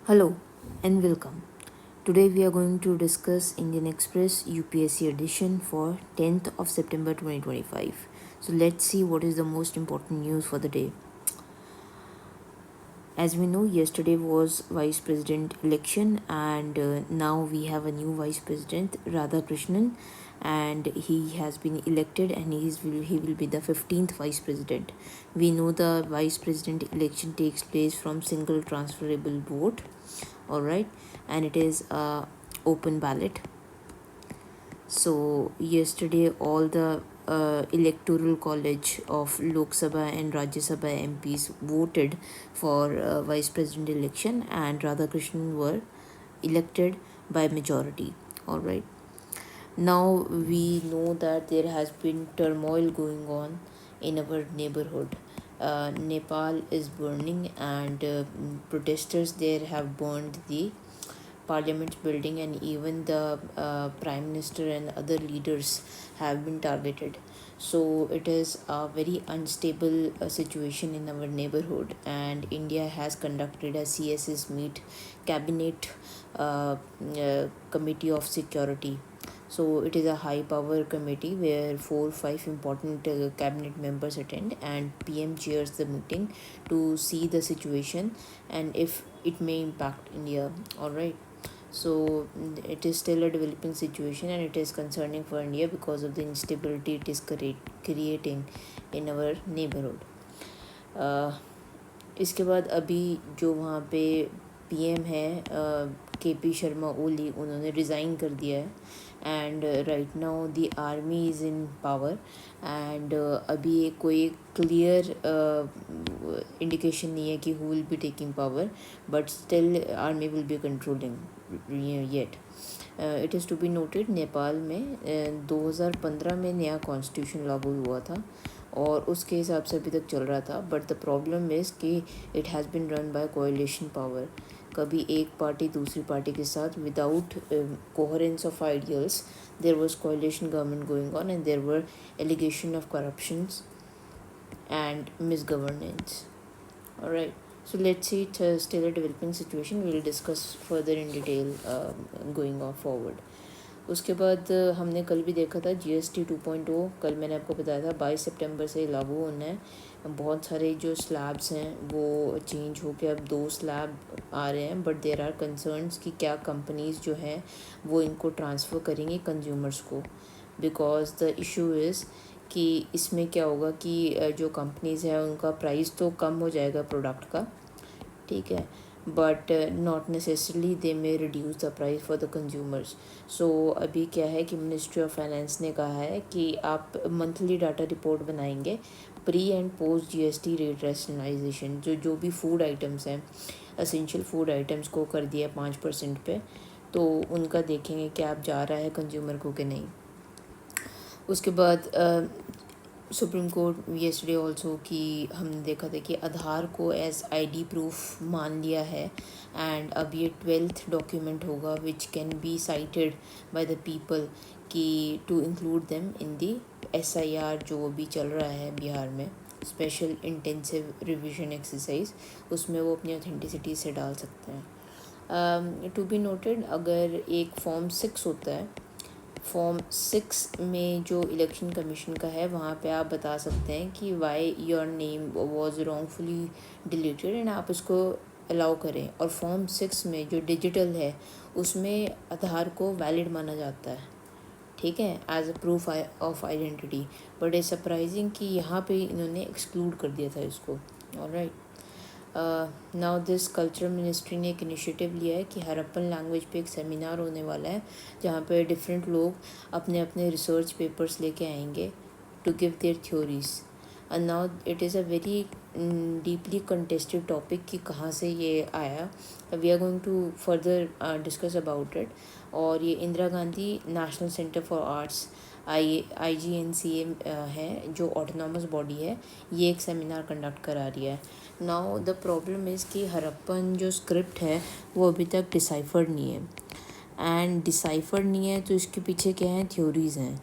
Hello and welcome. Today we are going to discuss Indian Express UPSC edition for 10th of September 2025. So let's see what is the most important news for the day. As we know, yesterday was vice president election, and now we have a new vice president, Radhakrishnan, and he has been elected, and he will be the 15th vice president. We know the vice president election takes place from single transferable vote, all right, and it is a open ballot. So yesterday all the electoral college of Lok Sabha and Rajya Sabha MPs voted for vice president election, and Radhakrishnan were elected by majority. All right. Now we know that there has been turmoil going on in our neighborhood. Nepal is burning, and protesters there have burned the parliament building, and even the prime minister and other leaders have been targeted. So it is a very unstable situation in our neighborhood, and India has conducted a CSS meet, cabinet committee of security. So it is a high power committee where 4 5 important cabinet members attend, and PM chairs the meeting to see the situation and if it may impact India. All right. So it is still a developing situation, and it is concerning for India because of the instability it is creating in our neighborhood. इसके बाद अभी जो वहाँ पे PM है KP Sharma Oli, उन्होंने resign कर दिया है, and right now the army is in power, and अभी कोई क्लियर इंडिकेशन नहीं है कि who will be taking power, but still army will be controlling yet. It is to be noted, Nepal में 2015 में नया कॉन्स्टिट्यूशन लागू हुआ था और उसके हिसाब से अभी तक चल रहा था, बट द प्रॉब्लम इज़ कि it has been run by coalition power. कभी एक पार्टी दूसरी पार्टी के साथ without coherence of ideals there was coalition government going on, and there were allegation of corruptions and misgovernance. All right, so let's see, it is still a developing situation. We'll discuss further in detail going on forward. उसके बाद हमने कल भी देखा था GST 2.0. कल मैंने आपको बताया था 22 सितंबर से लागू होना है. बहुत सारे जो स्लैब्स हैं वो चेंज होकर अब 2 स्लैब आ रहे हैं, बट देर आर कंसर्न्स कि क्या कंपनीज़ जो हैं वो इनको ट्रांसफ़र करेंगी कंज्यूमर्स को, बिकॉज द इशू इज़ कि इसमें क्या होगा कि जो कंपनीज़ हैं उनका प्राइस तो कम हो जाएगा प्रोडक्ट का, ठीक है, but not necessarily they may reduce the price for the consumers. So अभी क्या है कि मिनिस्ट्री ऑफ फाइनेंस ने कहा है कि आप मंथली डाटा रिपोर्ट बनाएंगे pre and post GST rate rationalisation. जो भी फूड आइटम्स हैं, असेंशियल फूड आइटम्स को कर दिया 5% पे, तो उनका देखेंगे कि आप जा रहा है कंज्यूमर को कि नहीं. उसके बाद सुप्रीम कोर्ट येस्टरडे ऑल्सो कि हमने देखा था कि आधार को एज ID प्रूफ मान लिया है, एंड अब ये 12th डॉक्यूमेंट होगा which can be cited by the people कि to include them in the SIR जो अभी चल रहा है बिहार में, स्पेशल इंटेंसिव रिविजन एक्सरसाइज, उसमें वो अपनी ऑथेंटिसिटी से डाल सकते हैं. टू बी नोटेड, अगर एक फॉर्म 6 होता है, फॉर्म 6 में जो इलेक्शन कमीशन का है वहाँ पे आप बता सकते हैं कि why your name was wrongfully deleted, and आप इसको अलाउ करें. और फॉर्म 6 में जो डिजिटल है उसमें आधार को वैलिड माना जाता है, ठीक है, as a proof of identity, but it's surprising कि यहाँ पे इन्होंने एक्सक्लूड कर दिया था इसको. Alright, now this cultural ministry ने एक इनिशिएटिव लिया है कि हरप्पन लैंग्वेज पे एक सेमिनार होने वाला है जहाँ पे डिफरेंट लोग अपने अपने रिसर्च पेपर्स लेके आएंगे to give their theories. And now it is a very deeply contested topic कि कहाँ से ये आया. We are going to further discuss about it. और ये Indira Gandhi national centre for arts IGNCA है जो ऑटोनॉमस बॉडी है, ये एक सेमिनार कंडक्ट करा रही है. नाउ द प्रॉब्लम इज़ कि हरप्पन जो स्क्रिप्ट है वो अभी तक डिसाइफर्ड नहीं है, एंड डिसाइफर्ड नहीं है तो इसके पीछे क्या है, थ्योरीज़ हैं.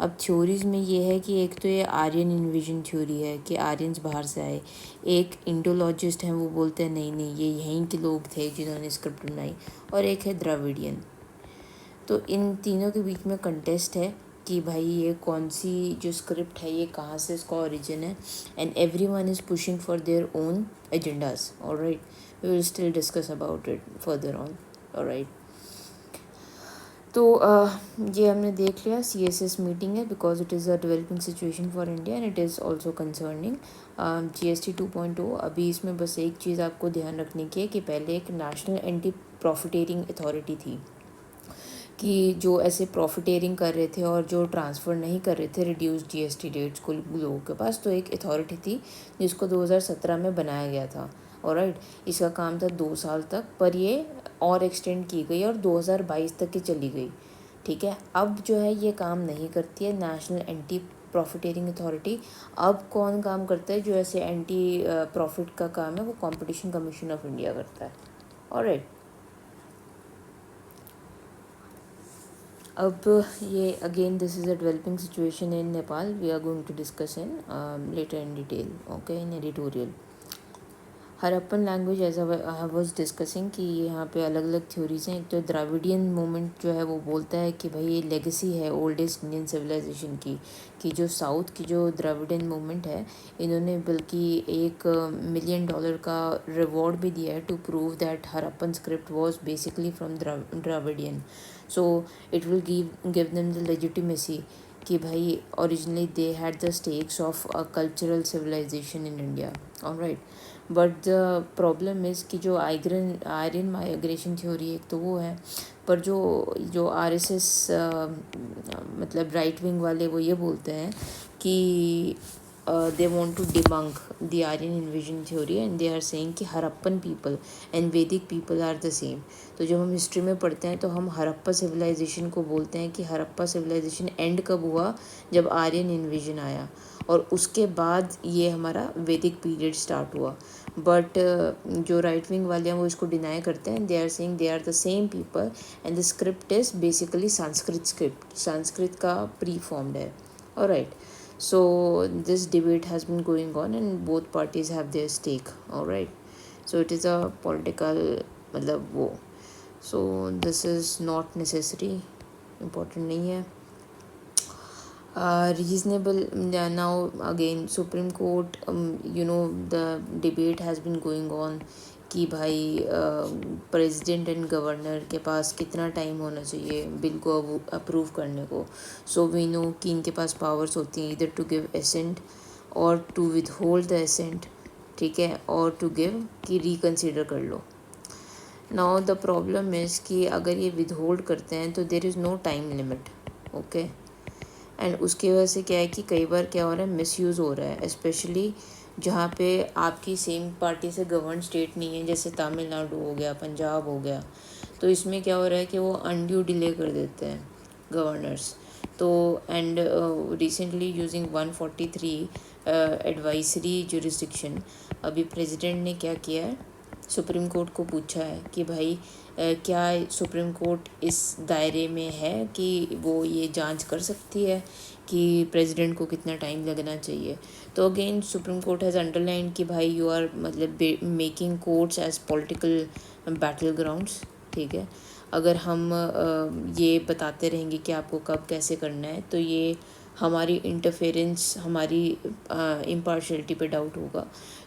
अब थ्योरीज़ में ये है कि एक तो ये आर्यन इन्विजन थ्योरी है कि आर्यंस बाहर से आए, एक इंडोलॉजिस्ट हैं वो बोलते हैं नहीं नहीं ये यहीं के लोग थे जिन्होंने स्क्रिप्ट बनाई, और एक है द्रविडियन। तो इन तीनों के बीच में कंटेस्ट है कि भाई ये कौन सी जो स्क्रिप्ट है ये कहाँ से इसका ओरिजिन है, and every one is pushing for their own agendas. Alright, we will still discuss about it further on. Alright, तो ये हमने देख लिया CSS मीटिंग है because it is a developing situation for India and it is also concerning GST 2.0। अभी इसमें बस एक चीज़ आपको ध्यान रखने की है कि पहले एक नेशनल एंटी प्रॉफिटेरिंग अथॉरिटी थी कि जो ऐसे प्रॉफिटेरिंग कर रहे थे और जो ट्रांसफ़र नहीं कर रहे थे रिड्यूस GST रेट्स को लोगों के पास, तो एक अथॉरिटी थी जिसको 2017 में बनाया गया था। ऑलराइट, इसका काम था 2 साल तक, पर ये और एक्सटेंड की गई और 2022 तक की चली गई। ठीक है, अब जो है ये काम नहीं करती है नेशनल एंटी प्रॉफिटेरिंग अथॉरिटी। अब कौन काम करता है? जो ऐसे एंटी प्रॉफिट का काम है वो कंपटीशन कमीशन ऑफ इंडिया करता है। ऑलराइट, अब ये again this is a developing situation in Nepal, we are going to discuss in later in detail, okay, in editorial. Harappan language as I was discussing कि यहाँ पे अलग अलग थ्योरीज हैं। एक तो द्राविडियन मूवमेंट जो है वो बोलता है कि भाई ये लेगेसी है ओल्डेस्ट इंडियन सिविलाइजेशन की, कि जो साउथ की जो द्राविडियन मूवमेंट है इन्होंने बल्कि $1 मिलियन का रिवॉर्ड भी दिया है to prove that Harappan script was basically from Dravidian. So it will give them the legitimacy कि भाई originally they had the stakes of a cultural civilisation in India. Alright, but the problem is कि जो Aryan migration theory एक तो वो है, पर जो RSS मतलब राइट विंग वाले वो ये बोलते हैं कि they want to debunk the Aryan invasion theory and they are saying कि Harappan people and Vedic people are the same। तो जब हम हिस्ट्री में पढ़ते हैं तो हम हरप्पा सिविलाइजेशन को बोलते हैं कि हरप्पा सिविलाइजेशन एंड कब हुआ? जब आर्यन इन्वेजन आया, और उसके बाद ये हमारा वैदिक पीरियड स्टार्ट हुआ। बट जो राइट विंग वाले हैं वो इसको डिनाई करते हैं, they are saying they are the same people and the script is basically Sanskrit script, Sanskrit का प्री फॉर्म्ड है। Alright, so this debate has been going on and both parties have their stake. All right, so it is a political मतलब वो, so this is not necessary, important नहीं है। Reasonable, now again Supreme Court, the debate has been going on कि भाई president and governor के पास कितना time होना चाहिए बिल को अप्रूव करने को। सो वी नो कि इनके पास पावर्स होती हैं इधर टू गिव एसेंट और to withhold the assent, ठीक है, और टू गिव कि रिकन्सिडर कर लो। नाउ द प्रॉब्लम इज़ कि अगर ये विद होल्ड करते हैं तो there is no time limit, okay, and उसकी वजह से क्या है कि कई बार क्या हो रहा है, मिसयूज़ हो रहा है, स्पेशली जहाँ पे आपकी सेम पार्टी से गवर्न स्टेट नहीं है, जैसे तमिलनाडु हो गया, पंजाब हो गया। तो इसमें क्या हो रहा है कि वो अनड्यू डिले कर देते हैं गवर्नर्स। तो and recently using 143 advisory jurisdiction, अभी प्रेसिडेंट ने क्या किया है, सुप्रीम कोर्ट को पूछा है कि भाई क्या सुप्रीम कोर्ट इस दायरे में है कि वो ये जांच कर सकती है कि प्रेसिडेंट को कितना टाइम लगना चाहिए। तो again supreme court has underline कि भाई यू आर मतलब making courts as political battle grounds, ठीक है। अगर हम ये बताते रहेंगे कि आपको कब कैसे करना है तो ये हमारी इंटरफेरेंस, हमारी इम्पार्शियलिटी पे डाउट होगा।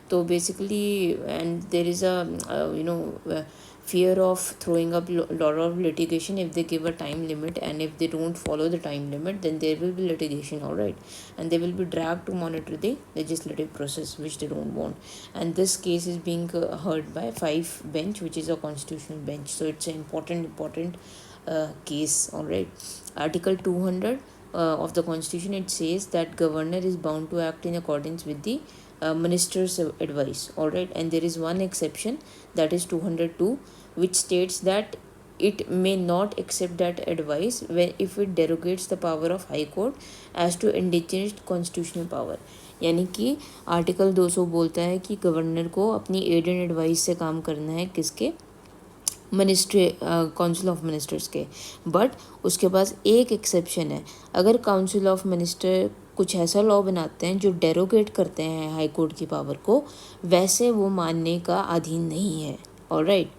तो basically and there is a fear of throwing up lot of litigation if they give a time limit, and if they don't follow the time limit then there will be litigation, all right, and they will be dragged to monitor the legislative process which they don't want. And this case is being heard by 5 bench, which is a constitutional bench, so it's an important case, all right. Article 200 of the constitution, it says that governor is bound to act in accordance with the minister's advice, all right, and there is one exception, that is 202, which states that it may not accept that advice when if it derogates the power of high court as to indigenous constitutional power। यानी कि article 200 बोलता है कि governor को अपनी add and advice से काम करना है, किसके? मिनिस्ट्री काउंसिल ऑफ मिनिस्टर्स के। बट उसके पास एक एक्सेप्शन है, अगर काउंसिल ऑफ मिनिस्टर कुछ ऐसा लॉ बनाते हैं जो डेरोगेट करते हैं हाई कोर्ट की पावर को, वैसे वो मानने का अधीन नहीं है। ऑलराइट,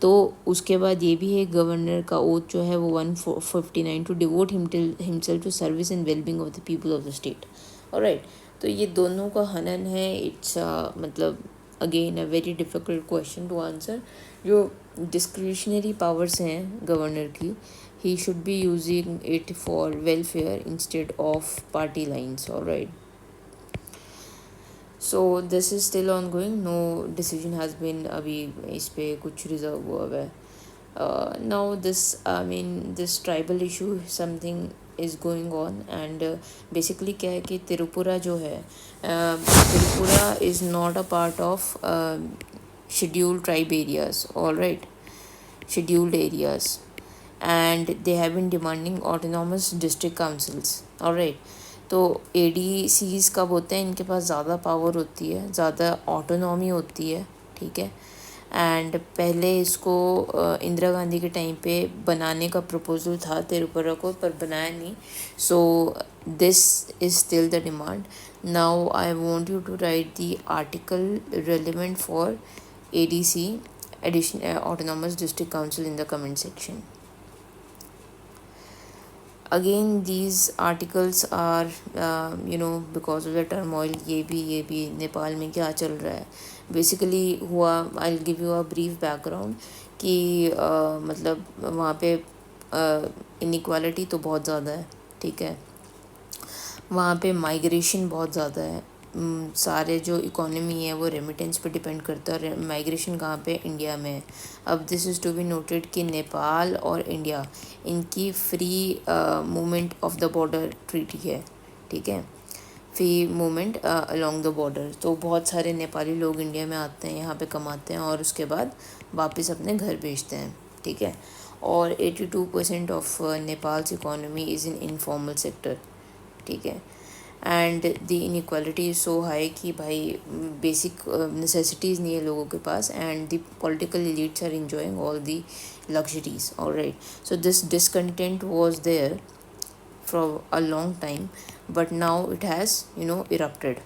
तो उसके बाद ये भी है गवर्नर का ओथ जो है वो 159 to devote himself to service and wellbeing of the people of the state. Alright, तो ये दोनों का हनन है। इट्स मतलब again a very difficult question to answer. जो डिस्क्रिशनरी पावर्स हैं गवर्नर की, he should be using it for welfare instead of party lines. All right, so this is still ongoing, no decision has been अभी इस पे कुछ reserve हुआ है। now this I mean this tribal issue something is going on and basically क्या है कि त्रिपुरा जो है, Tripura is not a part of scheduled tribe areas, all right, scheduled areas, and they have been demanding autonomous district councils, all right। तो ADCs कब होते हैं, इनके पास ज़्यादा पावर होती है, ज़्यादा ऑटोनॉमी होती है, ठीक है। एंड पहले इसको इंदिरा गांधी के टाइम पे बनाने का प्रपोजल था त्रिपुरा को, पर बनाया नहीं। So this is still the demand. Now I want you to write the article relevant for ADC, addition autonomous district council, in the comment section. Again these articles are because of the turmoil, ये भी नेपाल में क्या चल रहा है basically हुआ। I will give you a brief background कि मतलब वहाँ पे इनइक्वालिटी तो बहुत ज़्यादा है, ठीक है। वहाँ पे माइग्रेशन बहुत ज़्यादा है, सारे जो इकोनॉमी है वो रेमिटेंस पे डिपेंड करता है। माइग्रेशन कहाँ पे, इंडिया में है। अब this is to be noted कि नेपाल और इंडिया, इनकी free movement of the border treaty है, ठीक है, free movement along the border. तो बहुत सारे नेपाली लोग इंडिया में आते हैं, यहाँ पे कमाते हैं और उसके बाद वापस अपने घर भेजते हैं, ठीक है। और 82% of Nepal's economy is in informal sector, ठीक है। And the inequality is so high कि भाई बेसिक नेसेसिटीज़ नहीं है लोगों के पास, and the political elites are enjoying all the luxuries, all right। so this discontent was there for a long time, but now it has erupted।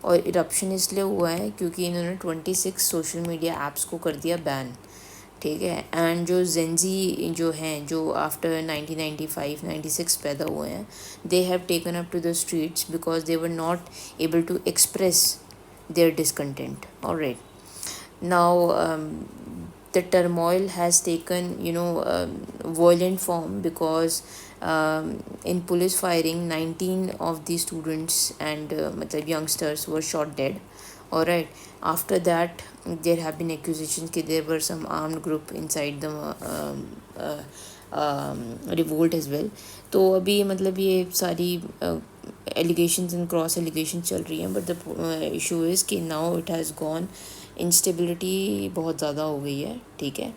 और eruption इसलिए हुआ है क्योंकि इन्होंने 26 सोशल मीडिया ऐप्स को कर दिया बैन, ठीक है। एंड जो जेंजी जो हैं, जो आफ्टर 1995-96 पैदा हुए हैं, they have taken up to the streets because they were not able to express their discontent, alright. Now the turmoil has taken violent form because in police firing 19 of the students and matlab youngsters were shot dead, all right। after that there have been accusations that there were some armed group inside the revolt as well। तो अभी मतलब ये सारी allegations and cross allegations चल रही हैं, but the issue is कि now it has gone, instability बहुत ज़्यादा हो गई है, ठीक है।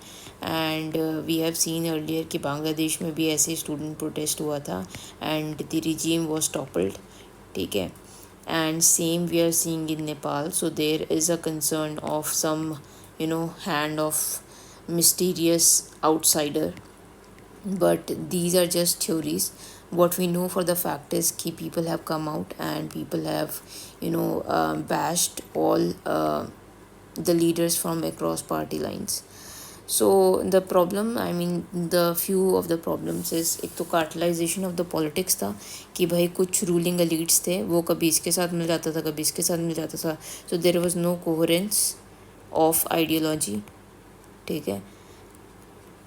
And we have seen earlier कि बांग्लादेश में भी ऐसे स्टूडेंट प्रोटेस्ट हुआ था and the regime was toppled, ठीक है। And same we are seeing in Nepal. So there is a concern of some hand of mysterious outsider, but these are just theories। what we know for the fact is कि people have come out and people have bashed all the leaders from across party lines। so the problem, I mean the few of the problems is, एक तो cartelisation of the politics था कि भाई कुछ ruling elites थे, वो कभी इसके साथ मिल जाता था, कभी इसके साथ मिल जाता था। so there was no coherence of ideology, ठीक है।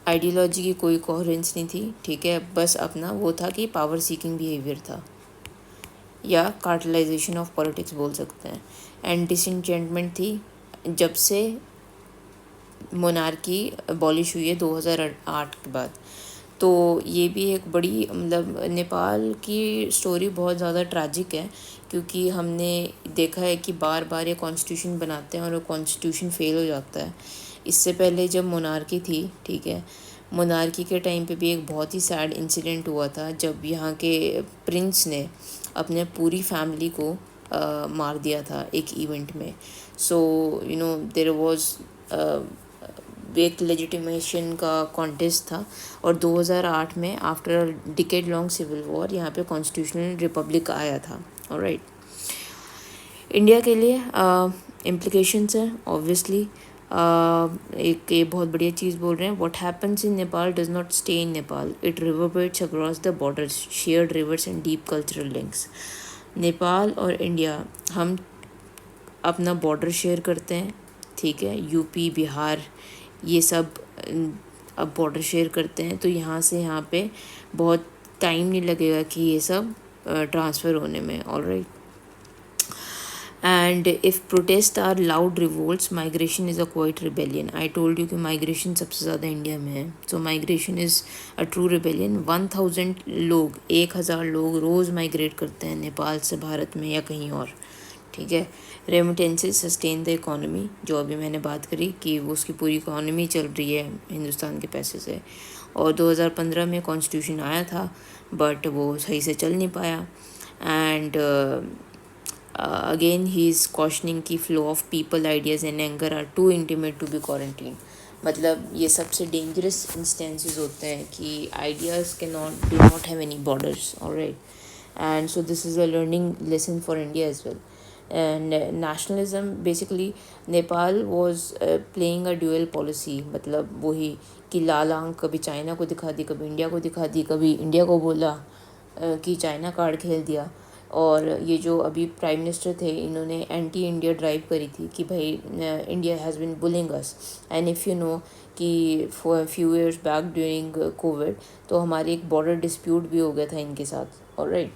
आइडियोलॉजी की कोई कोहेरेंस नहीं थी, ठीक है। बस अपना वो था कि पावर सीकिंग बिहेवियर था, या कार्टलाइजेशन ऑफ पॉलिटिक्स बोल सकते हैं। एंड डिसइंटेंटमेंट थी जब से मोनार्की अबॉलिश हुई है 2008 के बाद। तो ये भी एक बड़ी मतलब नेपाल की स्टोरी बहुत ज़्यादा ट्रैजिक है, क्योंकि हमने देखा है कि बार बार ये कॉन्स्टिट्यूशन बनाते हैं और वो कॉन्स्टिट्यूशन फेल हो जाता है। इससे पहले जब मोनार्की थी, ठीक है, मोनार्की के टाइम पे भी एक बहुत ही सैड इंसिडेंट हुआ था जब यहाँ के प्रिंस ने अपने पूरी फैमिली को मार दिया था एक इवेंट में। सो देयर वाज एक लेजिटिमेशन का कॉन्टेस्ट था, और 2008 में after decade long civil war यहाँ पे कॉन्स्टिट्यूशनल रिपब्लिक आया था। ऑलराइट, इंडिया के लिए इम्प्लिकेशंस हैं ऑब्वियसली। एक ये बहुत बढ़िया चीज़ बोल रहे हैं, what happens in Nepal does not stay in Nepal, it reverberates across the borders, shared rivers and deep cultural links. Nepal और इंडिया, हम अपना बॉर्डर शेयर करते हैं, ठीक है, यूपी बिहार ये सब अब बॉर्डर शेयर करते हैं, तो यहाँ से यहाँ पे बहुत टाइम नहीं लगेगा कि ये सब ट्रांसफ़र होने में। Alright, and if protests are loud revolts, migration is a quiet rebellion. I told you कि migration सबसे ज़्यादा इंडिया में है, so migration is a true rebellion. 1000 लोग, 1000 लोग रोज़ माइग्रेट करते हैं नेपाल से भारत में या कहीं और, ठीक है। रेमिटेंसेस सस्टेन द इकोनॉमी, जो अभी मैंने बात करी कि वो उसकी पूरी इकोनॉमी चल रही है हिंदुस्तान के पैसे से। और 2015 में कॉन्स्टिट्यूशन आया था बट वो सही से चल नहीं पाया। And again he is questioning की flow of people ideas and anger are to intimate to be quarantine. मतलब ये सबसे डेंजरस इंस्टेंसेस होते हैं कि आइडियाज़ के do not have any borders. Alright, and so this is a learning lesson for India as well. And nationalism, basically Nepal was playing a dual policy, मतलब वही कि लाल आंख कभी चाइना को दिखा दी, कभी इंडिया को दिखा दी, कभी इंडिया को बोला कि चाइना कार्ड खेल दिया। और ये जो अभी प्राइम मिनिस्टर थे, इन्होंने एंटी इंडिया ड्राइव करी थी कि भाई India has been bullying us. And if you know कि for few years back during covid तो हमारी एक बॉर्डर डिस्प्यूट भी हो गया था इनके साथ। Alright,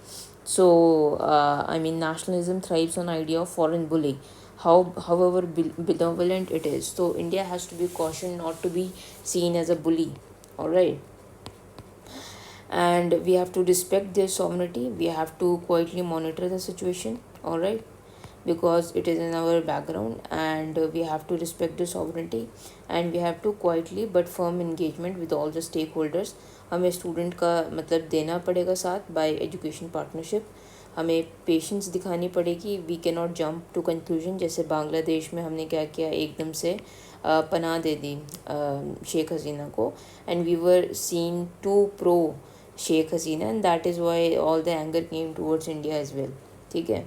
so I mean nationalism thrives on idea of foreign bullying, however benevolent it is. So India has to be cautioned not to be seen as a bully. All right, and we have to respect their sovereignty. We have to quietly monitor the situation. All right, because it is in our background, and we have to respect the sovereignty, and we have to quietly but firm engagement with all the stakeholders. हमें student का मतलब देना पड़ेगा साथ by education partnership. हमें patience दिखानी पड़ेगी। We can not jump to conclusion, जैसे बांग्लादेश में हमने क्या किया, एकदम से पनाह दे दी शेख हसीना को, and we were seen to pro Sheikh Hasina, and that is why all the anger came towards India as well. ठीक है,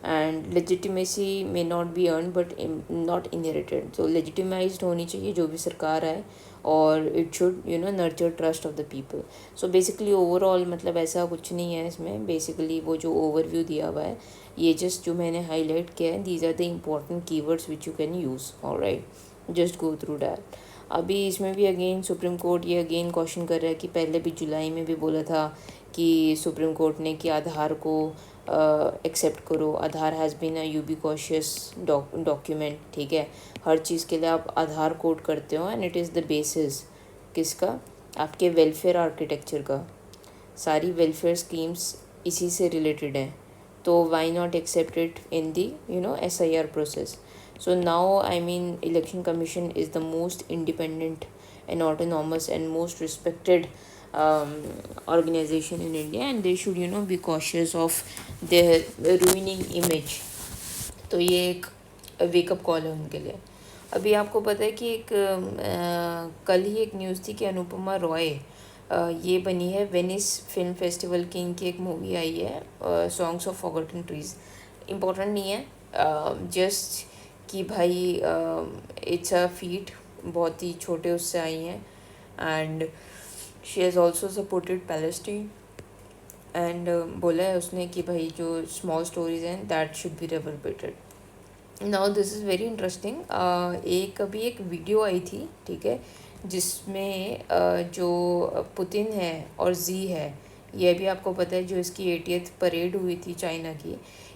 and legitimacy may not be earned but not inherited. तो लेजिटिमाइज्ड होनी चाहिए जो भी सरकार आए, और it should nurture trust of the people. So basically overall मतलब ऐसा कुछ नहीं है इसमें। बेसिकली वो जो ओवरव्यू दिया हुआ है, ये जस्ट जो मैंने हाईलाइट किया है, these are the important keywords which you can use. Alright, just go through that. अभी इसमें भी अगेन सुप्रीम कोर्ट ये अगेन क्वेश्चन कर रहा है कि पहले भी जुलाई में भी बोला था कि सुप्रीम कोर्ट ने कि आधार को एक्सेप्ट करो। आधार हैज़ बीन अ यूबिक्वियस डॉक्यूमेंट, ठीक है, हर चीज़ के लिए आप आधार कोड करते हो, and it is the basis किसका, आपके वेलफेयर आर्किटेक्चर का। सारी वेलफेयर स्कीम्स इसी से रिलेटेड हैं, तो why not accept it in the SIR process. So now I mean election commission is the most independent and autonomous and most respected organization in India, and they should be cautious of their ruining image. तो ये एक wake up call है उनके लिए। अभी आपको पता है कि एक कल ही एक न्यूज़ थी कि अनुपमा रॉय ये बनी है वेनिस फिल्म फेस्टिवल की, इनकी एक मूवी आई है songs of forgotten trees. Important नहीं है, जस्ट कि भाई इट्स अ फीट, बहुत ही छोटे उससे आई हैं, and she has also supported Palestine, and बोला है उसने कि भाई जो स्मॉल स्टोरीज हैं that should be reverberated. Now this is very interesting. अभी एक वीडियो आई थी, ठीक है, जिसमें जो पुतिन है और जी है, ये भी आपको पता है, जो इसकी 80th परेड हुई थी चाइना की,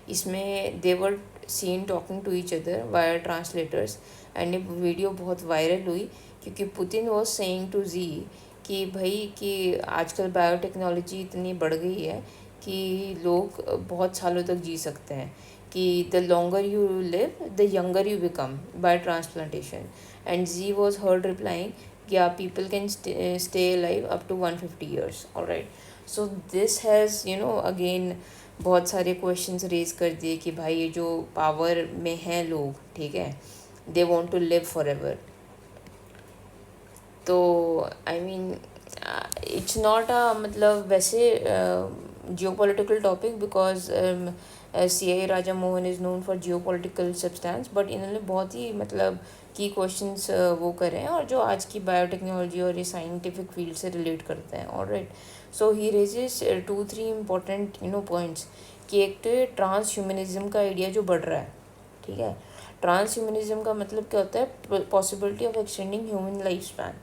इसमें they were seen talking to each other via translators, and ये वीडियो बहुत वायरल हुई क्योंकि Putin was saying to Xi कि भाई कि आजकल बायोटेक्नोलॉजी इतनी बढ़ गई है कि लोग बहुत सालों तक जी सकते हैं, कि the longer you live the younger you become by transplantation. And Xi was heard replying कि आप people can stay live up to 150 years। Alright, so this has again बहुत सारे क्वेश्चंस रेज कर दिए कि भाई ये जो पावर में हैं लोग, ठीक है, they want to live forever. तो I mean it's not a मतलब वैसे geopolitical topic, because C I Raja Mohan is known for geopolitical substance, but इन्होंने बहुत ही मतलब की क्वेश्चंस वो करे हैं और जो आज की बायोटेक्नोलॉजी और ये साइंटिफिक फील्ड से रिलेट करते हैं. ऑलराइट, सो ही रेजेस 2-3 इम्पोर्टेंट पॉइंट्स कि एक तो ये ट्रांस ह्यूमनिज्म का आइडिया जो बढ़ रहा है. ठीक है, ट्रांस ह्यूमनिज्म का मतलब क्या होता है? Possibility of extending human life span,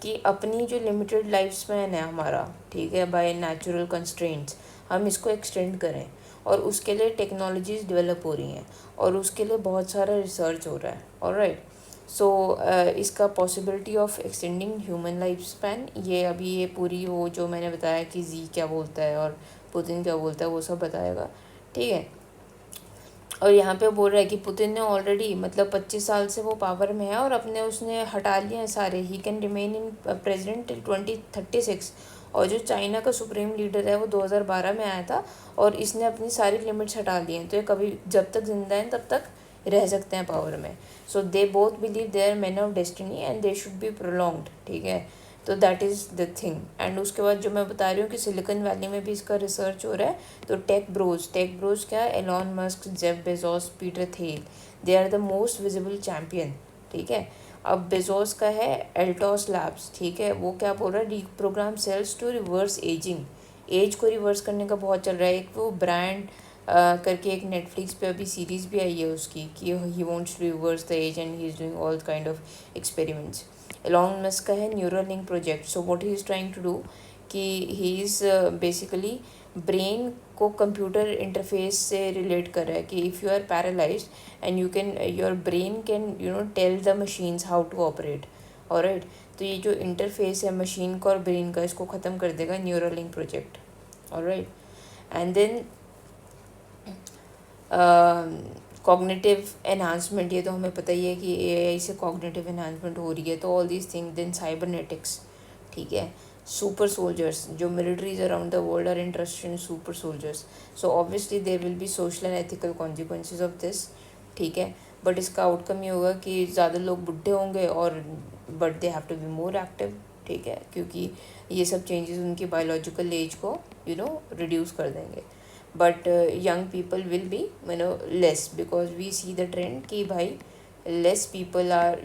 कि अपनी जो लिमिटेड लाइफ स्पैन है हमारा, ठीक है, बाय नेचुरल कंस्ट्रेंट्स, हम इसको एक्सटेंड करें. और उसके लिए टेक्नोलॉजीज डेवलप हो रही हैं और उसके लिए बहुत सारा रिसर्च हो रहा है. ऑलराइट, सो इसका possibility of extending human life span, ये अभी ये पूरी वो जो मैंने बताया कि जी क्या बोलता है और पुतिन क्या बोलता है वो सब बताएगा. ठीक है, और यहाँ पे बोल रहा है कि पुतिन ने ऑलरेडी मतलब 25 साल से वो पावर में है और अपने उसने हटा लिए हैं सारे. He can remain in president till 2036. और जो चाइना का सुप्रीम लीडर है वो 2012 में आया था और इसने अपनी सारी लिमिट्स हटा ली हैं, तो ये कभी जब तक जिंदा हैं तब तक रह सकते हैं पावर में. So they both believe they are man of destiny and they should be prolonged. ठीक है, तो that is the thing. And उसके बाद जो मैं बता रही हूँ कि सिलिकॉन वैली में भी इसका रिसर्च हो रहा है. तो टेक ब्रोज क्या है? Elon Musk, Jeff Bezos, Peter Thiel, they are the most visible champion. ठीक है, अब बेजोस का है एल्टोस लैब्स. ठीक है, वो क्या बोल रहा है? Reprogram cells to reverse ageing. Age को रिवर्स करने का बहुत चल रहा है. एक वो ब्रांड करके एक नेटफ्लिक्स पे अभी सीरीज़ भी आई है उसकी कि he wants to reverse the age and he is doing all kind of experiments. Elon Musk का है Neuralink project. So what he is trying to do कि ही इज़ बेसिकली ब्रेन को कंप्यूटर इंटरफेस से relate कर रहा है कि if you are paralysed and you can your brain can tell the machines how to operate. Alright, तो ये जो इंटरफेस है मशीन का और ब्रेन का, इसको ख़त्म कर देगा Neuralink project. Alright, and then cognitive enhancement, ये तो हमें पता ही है कि एआई से कॉग्निटिव एनहांसमेंट हो रही है. तो all these thing. Then cybernetics. ठीक है, सुपर सोल्जर्स, जो militaries around the world are interested in super soldiers. So obviously there will be social and ethical consequences of this. ठीक है, बट इसका आउटकम ये होगा कि ज़्यादा लोग बुढ़े होंगे और but they have to be more active. ठीक है, क्योंकि ये सब चेंजेस उनकी बायोलॉजिकल एज को रिड्यूस कर देंगे. But young people will be less, because we see the trend कि भाई less people are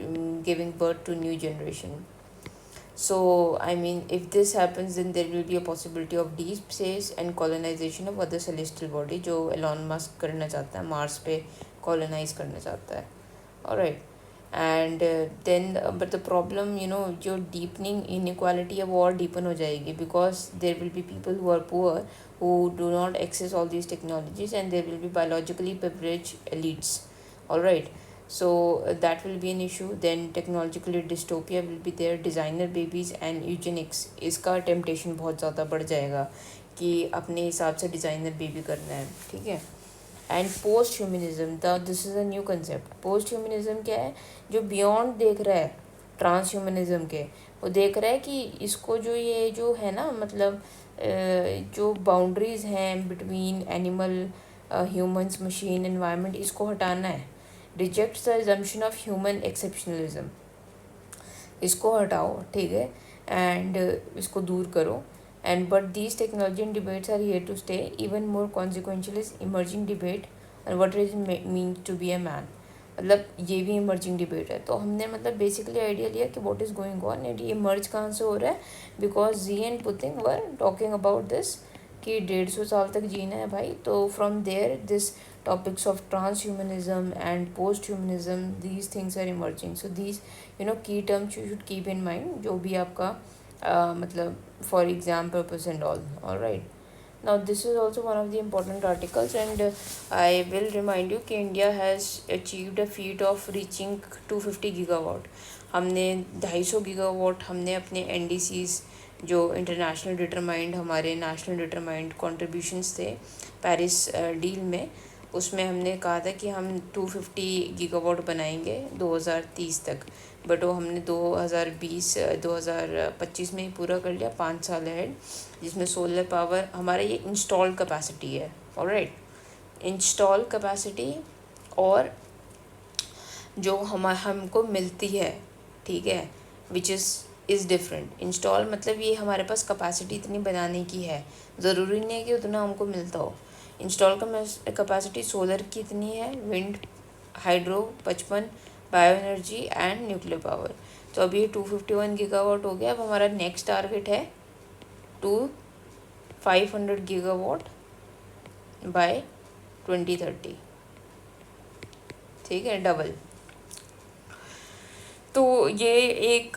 giving birth to new generation. So I mean, if this happens, then there will be a possibility of deep space and colonization of other celestial body, जो Elon Musk करना चाहता है, Mars पे colonise करना चाहता है. Alright, and then but the problem जो deepening inequality है वो और डीपन हो जाएगी, because there will be people who are poor who do not access all these technologies, and there will be biologically privileged elites. All right, so that will be an issue. Then technologically dystopia will be there, designer babies and eugenics. इसका temptation बहुत ज़्यादा बढ़ जाएगा कि अपने हिसाब से designer baby करना है. ठीक है, and post humanism, this is a new concept. Post humanism क्या है? जो बियॉन्ड देख रहा है ट्रांस ह्यूमनिज्म के, वो देख रहा है कि इसको जो ये जो है ना, मतलब जो बाउंड्रीज़ हैं between animal, humans, machine, environment, इसको हटाना है. Rejects the assumption of human exceptionalism. इसको हटाओ. ठीक है, एंड इसको दूर करो. And but these technology and debates are here to stay. Even more consequential is emerging debate and what is mean to be a man. मतलब ये भी इमर्जिंग डिबेट है. तो हमने मतलब बेसिकली आइडिया लिया कि what is going on, and ये इमर्ज कहाँ से हो रहा है, because Xi and Putin were talking about this कि 150 साल तक जीना है भाई. तो from there this topics of trans humanism and post humanism, these things are emerging. So these key terms you should keep in mind, जो भी आपका मतलब for exam purpose and all right. Now this is also one of the important articles, and I will remind you कि India has achieved a feat of reaching 250 gigawatt. हमने 250 gigawatt हमने अपने NDCs जो international determined, हमारे national determined contributions थे Paris deal में, उसमें हमने कहा था कि हम 250 गीगावाट बनाएंगे 2030 तक. बट वो हमने 2025 में ही पूरा कर लिया, 5 साल अहेड, जिसमें सोलर पावर हमारा ये इंस्टॉल कैपेसिटी है. ऑलराइट, इंस्टॉल कैपेसिटी और जो हमको मिलती है, ठीक है, which is is different. Install मतलब ये हमारे पास कैपेसिटी इतनी बनाने की है, ज़रूरी नहीं है कि उतना हमको मिलता हो। इंस्टॉल का कैपेसिटी सोलर की इतनी है, wind, hydro 55, bio energy and nuclear power. तो अभी ये 251 गीगावाट हो गया। अब हमारा नेक्स्ट टारगेट है 500 गीगावाट बाय 2030, ठीक है, डबल। तो ये एक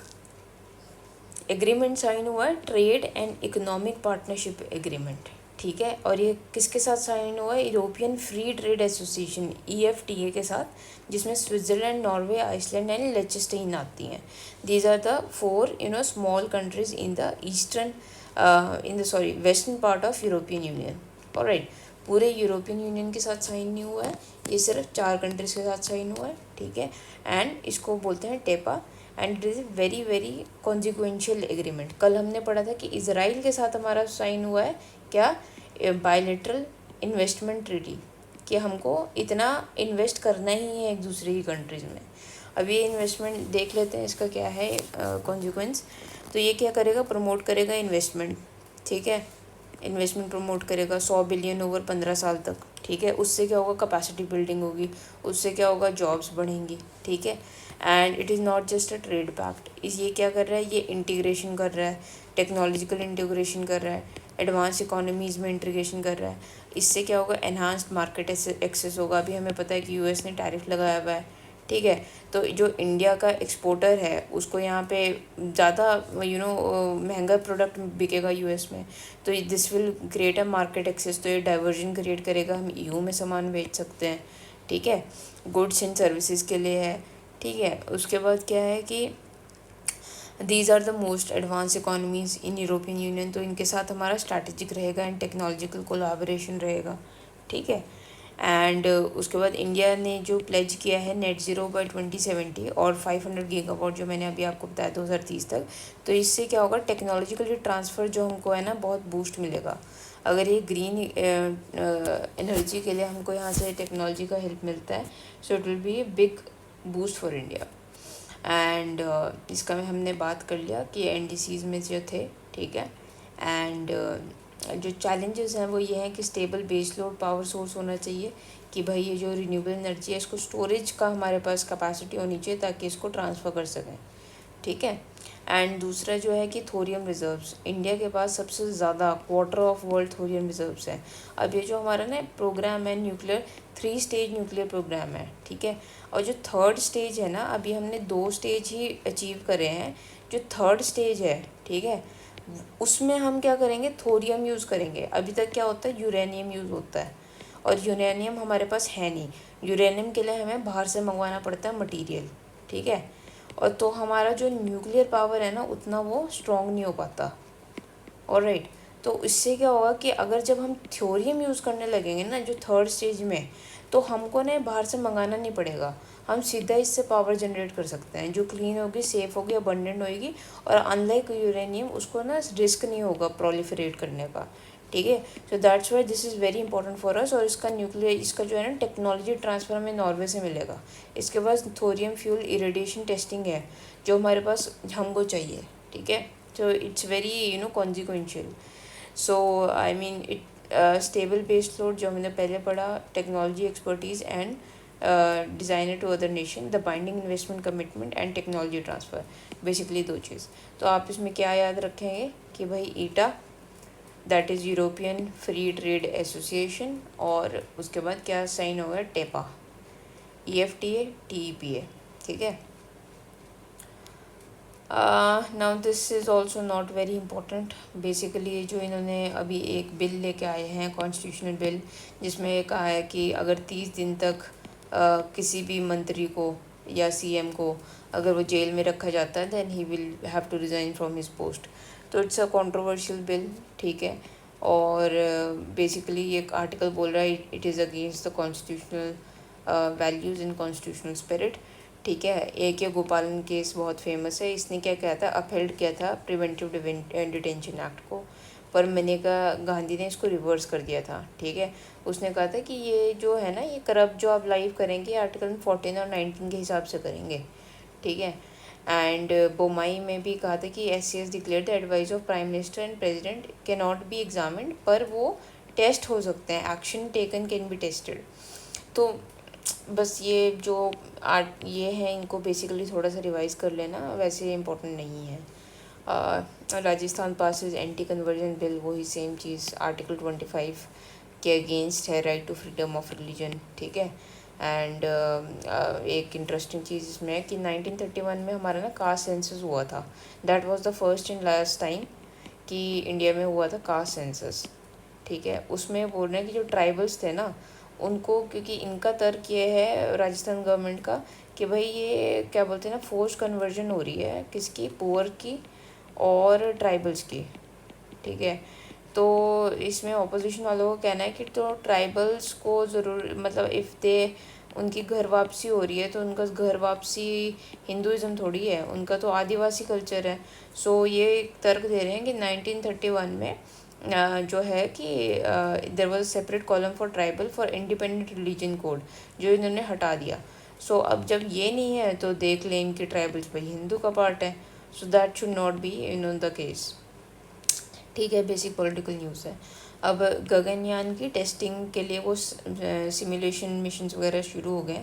एग्रीमेंट साइन हुआ है, trade and economic partnership agreement, ठीक है। और ये किसके साथ साइन हुआ है? European free trade association EFTA के साथ, जिसमें स्विट्ज़रलैंड, नॉर्वे, आइसलैंड एंड लिechtenstein आती हैं। These are the 4 small countries in the eastern western part of European union. Alright, पूरे यूरोपियन यूनियन के साथ साइन नहीं हुआ है, ये सिर्फ 4 कंट्रीज के साथ साइन हुआ है, ठीक है। एंड इसको बोलते हैं TEPA, and it is very very consequential agreement. कल हमने पढ़ा था कि इसराइल के साथ हमारा साइन हुआ है क्या, बायलैटरल इन्वेस्टमेंट ट्रीटी, कि हमको इतना इन्वेस्ट करना ही है एक दूसरे की कंट्रीज़ में। अब ये इन्वेस्टमेंट देख लेते हैं, इसका क्या है कॉन्सिक्वेंस। तो ये क्या करेगा, प्रमोट करेगा इन्वेस्टमेंट, ठीक है। इन्वेस्टमेंट प्रमोट करेगा 100 बिलियन ओवर 15 साल तक, ठीक है। उससे क्या होगा, कैपेसिटी बिल्डिंग होगी, उससे क्या होगा, जॉब्स बढ़ेंगी, ठीक है। And it is not just a trade pact, ये क्या कर रहा है, ये इंटीग्रेशन कर रहा है, टेक्नोलॉजिकल इंटीग्रेशन कर रहा है, एडवांस इकोनॉमीज़ में इंटीग्रेशन कर रहा है। इससे क्या होगा, एनहांस्ड मार्केट एक्सेस होगा। अभी हमें पता है कि US ने टैरिफ लगाया हुआ है, ठीक है। तो जो इंडिया का एक्सपोर्टर है उसको यहाँ पे ज़्यादा महंगा प्रोडक्ट बिकेगा US में, तो this will create a market access. तो ये डाइवर्जन क्रिएट करेगा, हम EU में सामान बेच सकते हैं, ठीक है, गुड्स एंड सर्विसेज के लिए है, ठीक है। उसके बाद क्या है कि these are the most advance economies in European union, तो इनके साथ हमारा स्ट्रैटेजिक रहेगा एंड टेक्नोलॉजिकल कोलाबोरेशन रहेगा, ठीक है। एंड उसके बाद इंडिया ने जो प्लेज किया है नेट ज़ीरो बाय 2070 और 500 गीगावाट जो मैंने अभी आपको बताया 2030 तक, तो इससे क्या होगा, टेक्नोलॉजिकल ट्रांसफ़र जो हमको है ना बहुत बूस्ट मिलेगा। अगर ये ग्रीन एनर्जी के लिए हमको यहाँ से टेक्नोलॉजी का हेल्प मिलता है, सो it will be a big boost for India. And इसका में हमने बात कर लिया कि NDCs में जो थे, ठीक है। एंड जो चैलेंजेस हैं वो ये हैं कि stable base load power source होना चाहिए, कि भाई ये जो रिन्यूएबल एनर्जी है इसको स्टोरेज का हमारे पास कैपेसिटी होनी चाहिए ताकि इसको ट्रांसफ़र कर सकें, ठीक है। एंड दूसरा जो है कि थोरियम रिजर्व्स, इंडिया के पास सबसे ज़्यादा quarter of world thorium reserves हैं। अब ये जो हमारा ना प्रोग्राम है न्यूक्लियर, 3 स्टेज न्यूक्लियर प्रोग्राम है, ठीक है। और जो 3rd स्टेज है ना, अभी हमने 2 स्टेज ही अचीव करे हैं, जो 3rd स्टेज है, ठीक है, उसमें हम क्या करेंगे, थोरियम यूज़ करेंगे। अभी तक क्या होता है, यूरेनियम यूज़ होता है, और यूरेनियम हमारे पास है नहीं। यूरेनियम के लिए हमें बाहर से मंगवाना पड़ता है मटीरियल, ठीक है। और तो हमारा जो न्यूक्लियर पावर है ना उतना वो स्ट्रॉन्ग नहीं हो पाता, ऑलराइट। तो इससे क्या होगा कि अगर जब हम थ्योरियम यूज़ करने लगेंगे ना जो 3rd स्टेज में, तो हमको ना बाहर से मंगाना नहीं पड़ेगा, हम सीधा इससे पावर जनरेट कर सकते हैं, जो क्लीन होगी, सेफ़ होगी, अबंडेंट होगी। और अनलाइक यूरेनियम उसको ना रिस्क नहीं होगा प्रोलिफरेट करने का, ठीक है। So that's why this is very important for us. और इसका जो है ना टेक्नोलॉजी ट्रांसफ़र हमें नॉर्वे से मिलेगा। इसके पास थोरियम फ्यूल इरेडिएशन टेस्टिंग है जो हमारे पास हमको चाहिए, ठीक है। So it's very consequential. So I mean it stable base load जो हमने पहले पढ़ा, technology expertise and designer to other nation, the binding investment commitment and technology transfer, basically 2 चीज़। तो आप इसमें क्या याद रखेंगे कि भाई EFTA, that is European free trade association, और उसके बाद क्या साइन होगा, टेपा, EFTA, TEPA, ठीक है। Now this is also not very important. Basically जो इन्होंने अभी एक बिल लेके आए हैं, कॉन्स्टिट्यूशनल बिल, जिसमें कहा है कि अगर 30 दिन तक किसी भी मंत्री को या CM को अगर वो जेल में रखा जाता है, then he will have to resign from his post. तो इट्स अ कंट्रोवर्शियल बिल, ठीक है। और बेसिकली ये एक आर्टिकल बोल रहा है it is against the constitutional values in constitutional spirit, ठीक है। AK गोपालन केस बहुत फेमस है। इसने क्या किया था, अपहेल्ड किया था प्रिवेंटिव डिटेंशन एक्ट को, पर मनेका गांधी ने इसको रिवर्स कर दिया था, ठीक है। उसने कहा था कि ये जो है ना, ये करप्ट जो आप लाइव करेंगे आर्टिकल 14 और 19 के हिसाब से करेंगे, ठीक है। एंड बोमाई में भी कहा था कि SCS declare the advice of prime minister and president can not be examined, पर वो टेस्ट हो सकते हैं, action taken can be tested. तो बस ये जो आर्ट ये है, इनको बेसिकली थोड़ा सा रिवाइज कर लेना, वैसे इम्पोर्टेंट नहीं है। Rajasthan passes anti conversion bill, वही सेम चीज़, आर्टिकल 25 के अगेंस्ट है, right to freedom of religion, ठीक है। एंड एक इंटरेस्टिंग चीज़ इसमें है कि 1931 में हमारा ना कास्ट सेंसस हुआ था। That was the first and last time कि इंडिया में हुआ था कास्ट सेंसस, ठीक है। उसमें बोल रहे हैं कि जो ट्राइबल्स थे ना, उनको, क्योंकि इनका तर्क ये है राजस्थान गवर्नमेंट का कि भाई ये क्या बोलते हैं ना, फोर्स कन्वर्जन हो रही है, किसकी, पुअर की और ट्राइबल्स की, ठीक है। तो इसमें ऑपोजिशन वालों का कहना है कि तो ट्राइबल्स को ज़रूर, मतलब इफ़ दे, उनकी घर वापसी हो रही है तो उनका घर वापसी हिंदुज़म थोड़ी है, उनका तो आदिवासी कल्चर है। सो ये एक तर्क दे रहे हैं कि 1931 में जो है कि there was separate column for tribal for independent religion code, जो इन्होंने हटा दिया। सो अब जब ये नहीं है तो दे क्लेम कि ट्राइबल्स भाई हिंदू का पार्ट है। So that should not be in the case, ठीक है। बेसिक पॉलिटिकल न्यूज़ है। अब गगनयान की टेस्टिंग के लिए वो सिमुलेशन मिशंस वगैरह शुरू हो गए।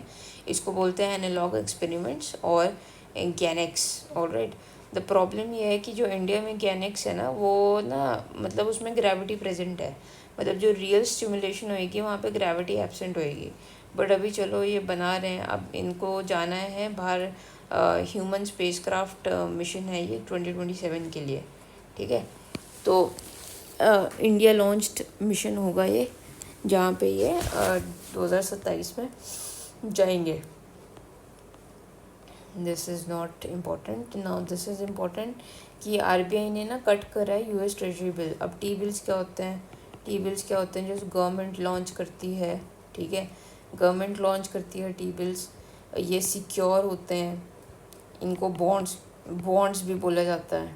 इसको बोलते हैं एनालॉग एक्सपेरिमेंट्स और गैनेक्स, ऑलराइट। द प्रॉब्लम ये है कि जो इंडिया में गैनेक्स है ना, वो ना, मतलब उसमें ग्रेविटी प्रेजेंट है, मतलब जो रियल स्टिमुलेशन होएगी वहाँ पे ग्रेविटी एब्सेंट होएगी। बट अभी चलो ये बना रहे हैं, अब इनको जाना है बाहर, ह्यूमन स्पेसक्राफ्ट मिशन है ये 2027 के लिए, ठीक है। तो इंडिया लॉन्च्ड मिशन होगा ये, जहाँ पे ये 2027 में जाएंगे। This is not important now, this is important कि RBI ने ना कट करा है US ट्रेजरी बिल। अब टी बिल्स क्या होते हैं, टी बिल्स क्या होते हैं, जो गवर्नमेंट लॉन्च करती है, ठीक है, गवर्नमेंट लॉन्च करती है टी बिल्स, ये सिक्योर होते हैं, इनको बॉन्ड्स बॉन्ड्स भी बोला जाता है,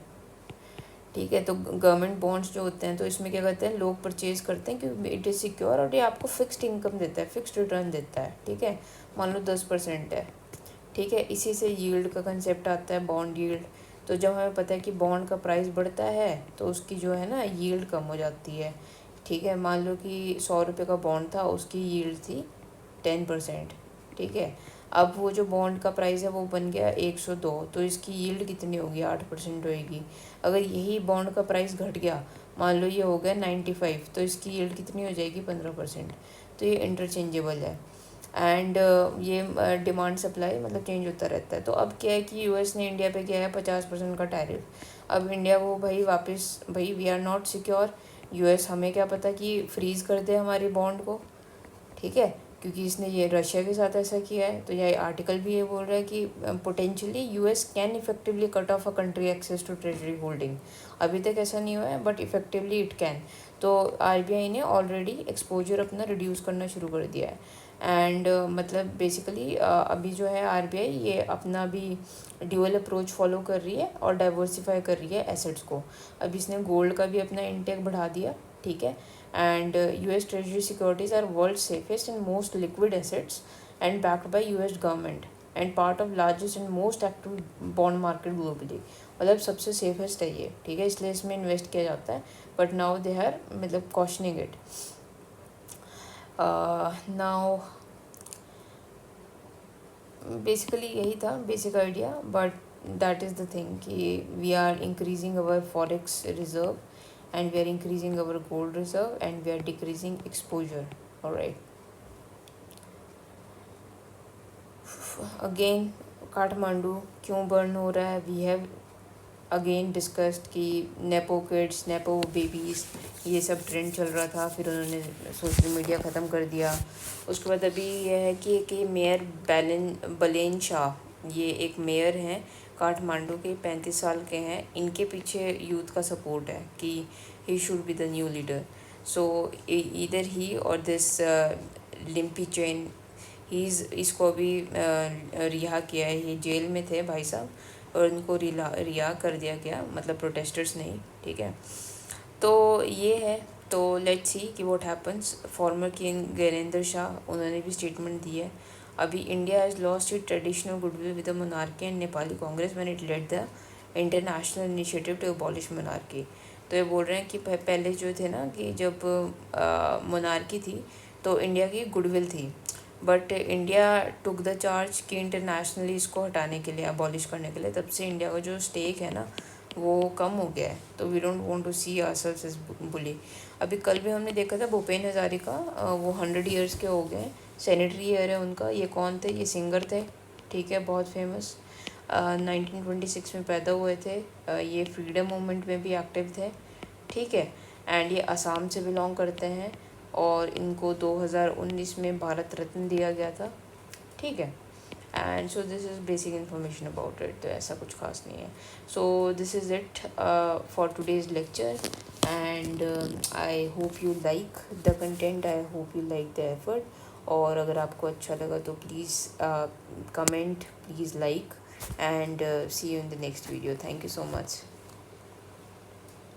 ठीक है। तो गवर्नमेंट बॉन्ड्स जो होते हैं, तो इसमें क्या करते हैं, लोग परचेज करते हैं क्योंकि इट इज़ सिक्योर और ये आपको फिक्स्ड इनकम देता है, फिक्स्ड रिटर्न देता है, ठीक है। मान लो 10% है, ठीक है। इसी से यील्ड का कंसेप्ट आता है, बॉन्ड यील्ड। तो जब हमें पता है कि बॉन्ड का प्राइस बढ़ता है तो उसकी जो है ना यील्ड कम हो जाती है, ठीक है। मान लो कि 100 रुपये का बॉन्ड था, उसकी यील्ड थी 10%, ठीक है। अब वो जो बॉन्ड का प्राइस है वो बन गया 102, तो इसकी यील्ड कितनी होगी, 8% होएगी। अगर यही बॉन्ड का प्राइस घट गया, मान लो ये हो गया 95, तो इसकी यील्ड कितनी हो जाएगी, 15%। तो ये इंटरचेंजेबल है। एंड ये डिमांड सप्लाई मतलब चेंज होता रहता है। तो अब क्या है कि US ने इंडिया पे किया है 50% का टैरिफ। अब इंडिया वो भाई वापस, भाई we are not secure, US हमें क्या पता कि फ्रीज़ कर दे हमारी बॉन्ड को, ठीक है, क्योंकि इसने ये रशिया के साथ ऐसा किया है। तो यह आर्टिकल भी ये बोल रहा है कि potentially US can effectively cut off a country access to treasury holding. अभी तक ऐसा नहीं हुआ है बट इफेक्टिवली इट कैन। तो RBI ने ऑलरेडी एक्सपोजर अपना रिड्यूस करना शुरू कर दिया है। एंड मतलब बेसिकली अभी जो है RBI ये अपना भी ड्यूअल अप्रोच फॉलो कर रही है और डाइवर्सिफाई कर रही है एसेट्स को। अब इसने गोल्ड का भी अपना इंटेक बढ़ा दिया, ठीक है। And US Treasury securities are world's safest and most liquid assets and backed by US government and part of largest and most active bond market globally। मतलब सबसे सेफेस्ट है ये, ठीक है, इसलिए इसमें इन्वेस्ट किया जाता है। बट नाउ दे आर मतलब कॉशनिंग इट। नाउ बेसिकली यही था basic idea, but that is the thing कि we are increasing our forex reserve and we are increasing our gold reserve and we are decreasing exposure, all right। again Kathmandu क्यों burn हो रहा है, we have again discussed कि nepo kids, nepo babies, ये सब trend चल रहा था, फिर उन्होंने सोशल मीडिया ख़त्म कर दिया। उसके बाद अभी यह है कि मेयर बलेन शाह, ये एक मेयर हैं काठमांडू के, 35 साल के हैं। इनके पीछे यूथ का सपोर्ट है कि he should be the new leader. So इधर ही और दिस लिम्पी चेन, इसको अभी रिहा किया है। ये जेल में थे भाई साहब और इनको रिहा कर दिया गया, मतलब प्रोटेस्टर्स नहीं, ठीक है। तो ये है, तो लेट्स सी कि what happens. Former king Gyanendra Shah, उन्होंने भी स्टेटमेंट दी है। अभी India has lost it traditional goodwill with the monarchy and Nepali Congress when it led the international initiative to abolish monarchy. तो ये बोल रहे हैं कि पहले जो थे ना कि जब मोनार्की थी तो इंडिया की गुडविल थी, but India took the charge कि इंटरनेशनली इसको हटाने के लिए, अबॉलिश करने के लिए, तब से इंडिया का जो स्टेक है ना वो कम हो गया है। तो we don't want to see ourselves as bully. अभी कल भी हमने देखा था भूपेन हजारिका, वो 100 ईयर्स के हो गए, सेनेटरी ईयर है उनका। ये कौन थे? ये सिंगर थे, ठीक है, बहुत फेमस। 1926 में पैदा हुए थे। ये फ्रीडम मूवमेंट में भी एक्टिव थे, ठीक है। एंड ये असम से बिलोंग करते हैं और इनको 2019 में भारत रत्न दिया गया था, ठीक है। And so this is basic information about it. तो ऐसा कुछ खास नहीं है। सो this is it for today's lecture and I hope you like the content, I hope you like the effort. और अगर आपको अच्छा लगा तो please comment, please like, and see you in the next video. Thank you so much.